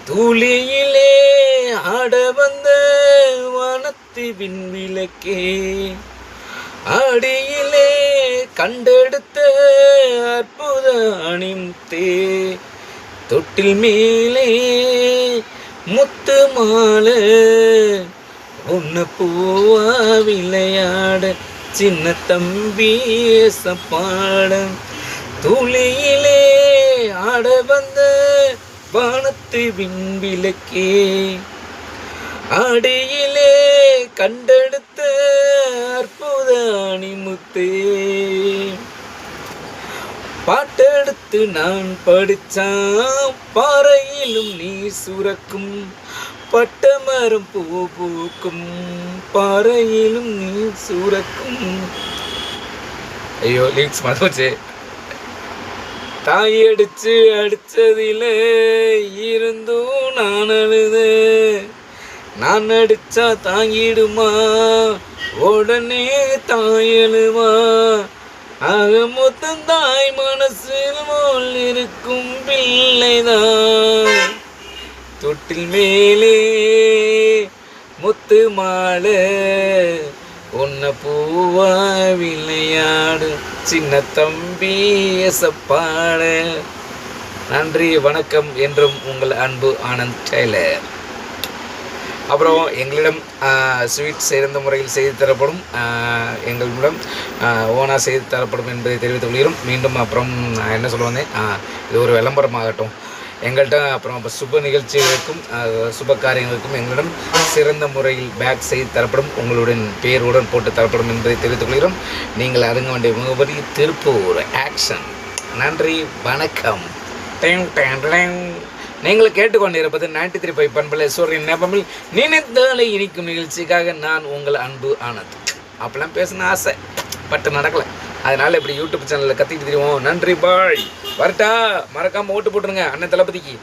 தூளியிலே ஆட வந்த வானத்து விண்விளக்கே, ஆடியிலே கண்டெடுத்த அற்புத அணிமுத்தே, தொட்டில் மேலே முத்து மாலை உன்ன பூவா விளையாட சின்ன தம்பி சப்பாட, துளியிலே ஆட வந்த வானத்து விண்விளக்கே, ஆடியிலே கண்டெடுத்த அற்புத அணிமுத்தே, பாட்டெடுத்து நான் படிச்சான் பாறையிலும் நீர் சுரக்கும், பட்டமரம் பூ பூக்கும் பாறையிலும் நீர் சுரக்கும். ஐயோ லிரிக்ஸ் மறந்துச்சு. தாய் அடிச்சதில இருந்தும் நான் அழுத, நான் அடிச்சா தாங்கிடுமா உடனே தாயழுவா, ஆக மொத்தம் தாய் மனசில் போல் இருக்கும் பிள்ளைதான், தொட்டில் மேலே முத்து மாலை உன்ன பூவா விளையாடு சின்ன தம்பி எசப்பாட. நன்றி வணக்கம். என்றும் உங்கள் அன்பு ஆனந்த் டெய்லர். அப்புறம் எங்களிடம் ஸ்வீட் சிறந்த முறையில் செய்து தரப்படும், எங்களிடம் ஓனாக செய்து தரப்படும் என்பதை தெரிவித்துக் கொள்கிறோம். மீண்டும் அப்புறம் என்ன சொல்லுவாங்க, இது ஒரு விளம்பரமாகட்டும். எங்கள்கிட்ட அப்புறம் சுப நிகழ்ச்சிகளுக்கும் சுப காரியங்களுக்கும் எங்களிடம் சிறந்த முறையில் பேக் செய்து தரப்படும், உங்களுடன் பேருடன் போட்டு தரப்படும் என்பதை தெரிவித்துக் கொள்கிறோம். நீங்கள் அருங்க வேண்டிய முகவரி திருப்பூர் ஆக்ஷன். நன்றி வணக்கம். நீங்கள் கேட்டுக்கொண்டிருப்பது 93.5 பண்பலை சூரியன் நேபமில் நினைத்தாலே இனிக்கும் நிகழ்ச்சிக்காக நான் உங்கள் அன்பு ஆனந்த். அப்பெல்லாம் பேசணும் ஆசை, பட்டு நடக்கலை. அதனால் இப்படி யூடியூப் சேனலில் கத்திட்டு தெரியும். நன்றி பாய். வரட்டா, மறக்காமல் ஓட்டு போட்டுருங்க அண்ணன் தளபதிக்கு.